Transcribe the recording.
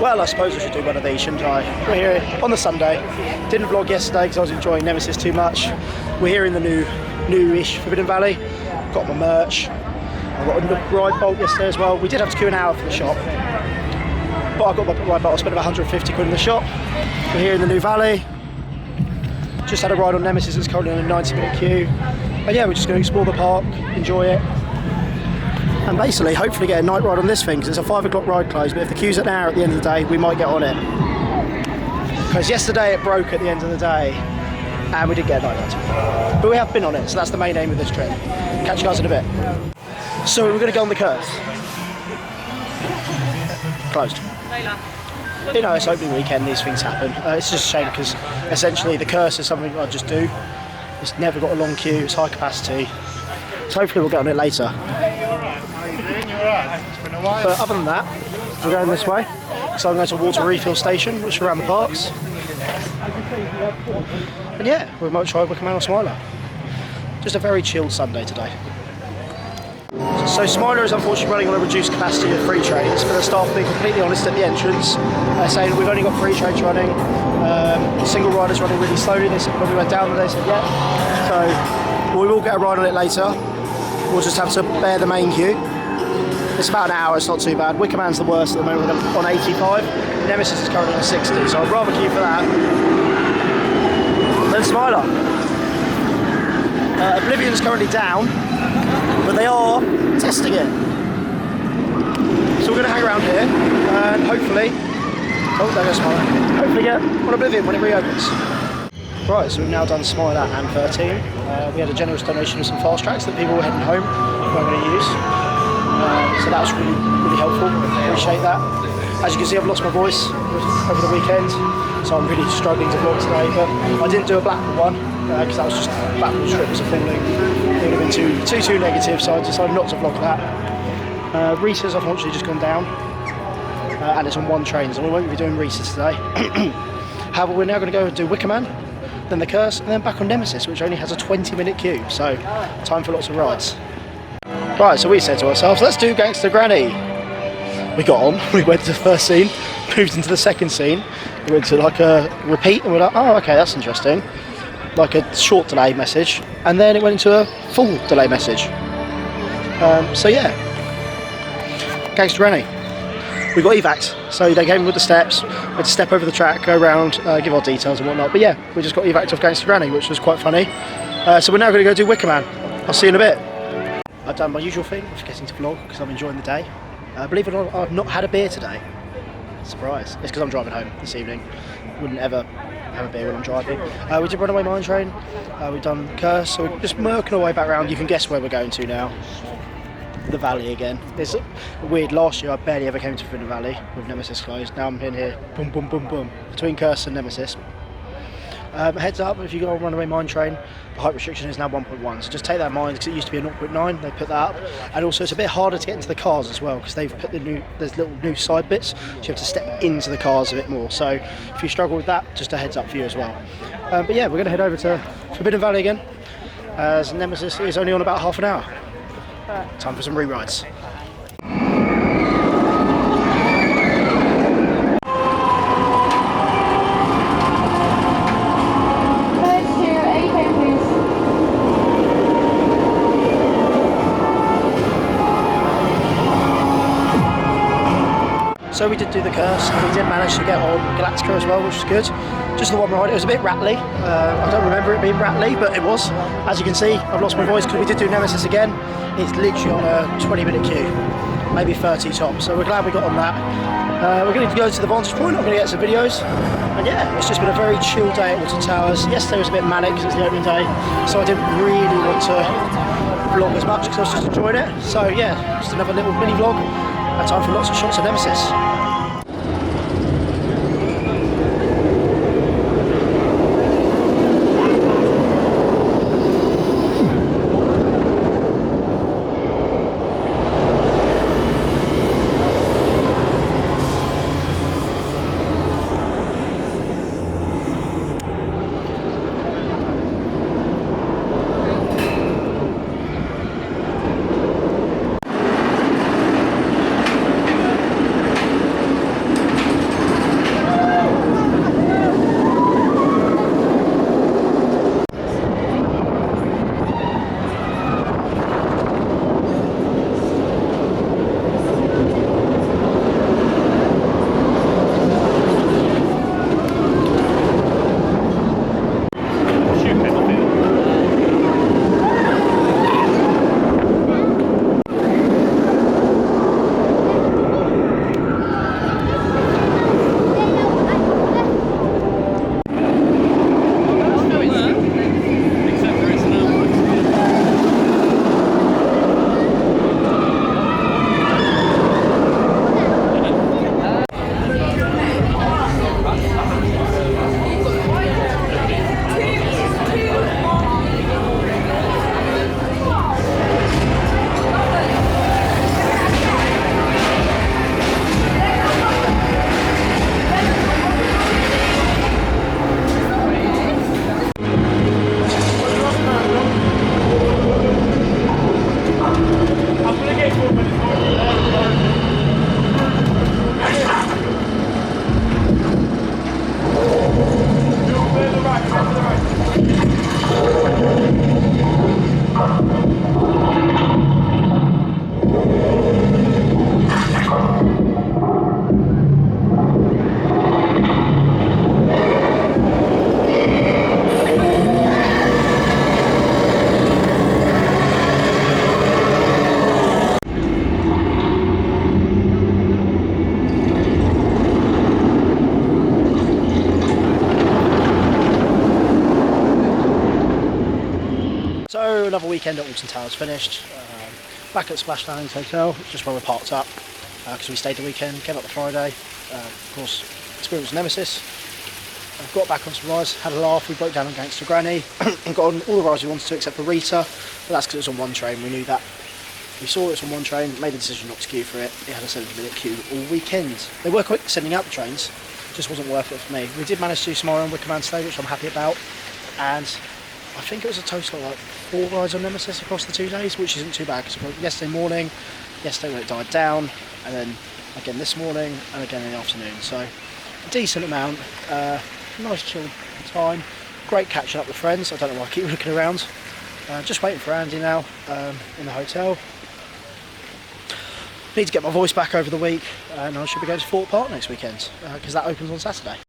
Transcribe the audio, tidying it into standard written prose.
Well, I suppose I should do one of these, shouldn't I? We're here on the Sunday. Didn't vlog yesterday because I was enjoying Nemesis too much. We're here in the new-ish Forbidden Valley. Got my merch. I got a ride bolt yesterday as well. We did have to queue an hour for the shop, but I got my ride bolt. I spent about 150 quid in the shop. We're here in the new valley. Just had a ride on Nemesis. It's currently on a 90-minute queue. And yeah, we're just going to explore the park, enjoy it, and basically hopefully get a night ride on this thing, because it's a 5 o'clock ride close, but if the queue's at an hour at the end of the day, we might get on it. Because yesterday it broke at the end of the day and we did get a night ride. But we have been on it, so that's the main aim of this trip. Catch you guys in a bit. So we're going to go on the curse. Closed. You know, it's opening weekend, these things happen. It's just a shame because essentially the curse is something I just do. It's never got a long queue, it's high capacity. So hopefully we'll get on it later. But other than that, we're going this way. So I'm going to a water refill station, which is around the parks. And yeah, we might try Wicker Man or Smiler. Just a very chilled Sunday today. So Smiler is unfortunately running on a reduced capacity of free trains, for the staff being completely honest at the entrance, saying we've only got 3 trains running. Single riders running really slowly. They said when we went down there, they said yeah. So we will get a ride on it later. We'll just have to bear the main queue. It's about an hour, it's not too bad. Wicker Man's the worst at the moment, we're on 85. Nemesis is currently on 60, so I'd rather queue for that than Smiler. Oblivion's currently down, but they are testing it. So we're going to hang around here and hopefully, there goes Smiler, hopefully get on Oblivion when it reopens. Right, so we've now done Smiler and 13. We had a generous donation of some fast tracks that people were heading home who I'm going to use. So that was really helpful, appreciate that. As you can see, I've lost my voice over the weekend, so I'm really struggling to vlog today, but I didn't do a Blackpool one, because that was just, Blackpool strip was a falling. It would have been too negative, so I decided not to vlog that. Reese has unfortunately just gone down, and it's on 1 train, so we won't be doing Reese today. However, we're now going to go and do Wicker Man, then the Curse, and then back on Nemesis, which only has a 20-minute queue, so time for lots of rides. Right, so we said to ourselves, let's do Gangster Granny. We got on, we went to the first scene, moved into the second scene, we went to like a repeat, and we're like, oh okay, that's interesting. Like a short delay message, and then it went into a full delay message. So yeah, Gangster Granny. We got evac'd, so they came with the steps, we had to step over the track, go around, give our details and whatnot, but yeah, we just got evac'd off Gangster Granny, which was quite funny. So we're now going to go do Wicker Man. I'll see you in a bit. I've done my usual thing of forgetting to vlog because I'm enjoying the day. Believe it or not, I've not had a beer today. Surprise. It's because I'm driving home this evening. Wouldn't ever have a beer when I'm driving. We did Runaway Mine Train. We've done Curse, so we're just working our way back around. You can guess where we're going to now. The Valley again. It's weird, last year I barely ever came to Forbidden Valley with Nemesis closed. Now I'm in here, boom, boom, boom, boom, between Curse and Nemesis. Heads up, if you go on Runaway Mine Train, the height restriction is now 1.1, so just take that in mind because it used to be a 0.9, they put that up, and also it's a bit harder to get into the cars as well because they've put there's little new side bits, so you have to step into the cars a bit more, so if you struggle with that, just a heads up for you as well. But yeah, we're going to head over to Forbidden Valley again, as Nemesis is only on about half an hour. Time for some re-rides. So we did do the Curse, and we did manage to get on Galactica as well, which was good. Just the one ride, it was a bit rattly. I don't remember it being rattly, but it was. As you can see, I've lost my voice because we did do Nemesis again. It's literally on a 20-minute queue, maybe 30 tops, so we're glad we got on that. We're going to go to the Vantage Point, I'm going to get some videos. And yeah, it's just been a very chill day at Alton Towers. Yesterday was a bit manic because it's the opening day, so I didn't really want to vlog as much because I was just enjoying it. So yeah, just another little mini vlog. Time for lots of shots of Nemesis. So another weekend at Alton Towers finished. Back at Splash Landings Hotel, just where we parked up, because we stayed the weekend, came up the Friday, of course experienced Nemesis. Got back on some rides, had a laugh, we broke down on Gangster Granny, and got on all the rides we wanted to except for Rita, but that's because it was on one train, we knew that. We saw it was on one train, made the decision not to queue for it. It had a 7-minute queue all weekend. They were quick sending out the trains, just wasn't worth it for me. We did manage to do some more on Wicker Man Stay, which I'm happy about, and I think it was a total of like 4 rides on Nemesis across the 2 days, which isn't too bad, because yesterday morning, yesterday when it died down, and then again this morning, and again in the afternoon, so a decent amount. Nice chill time, great catching up with friends. I don't know why I keep looking around. Just waiting for Andy now in the hotel. Need to get my voice back over the week, and I should be going to Fort Park next weekend because that opens on Saturday.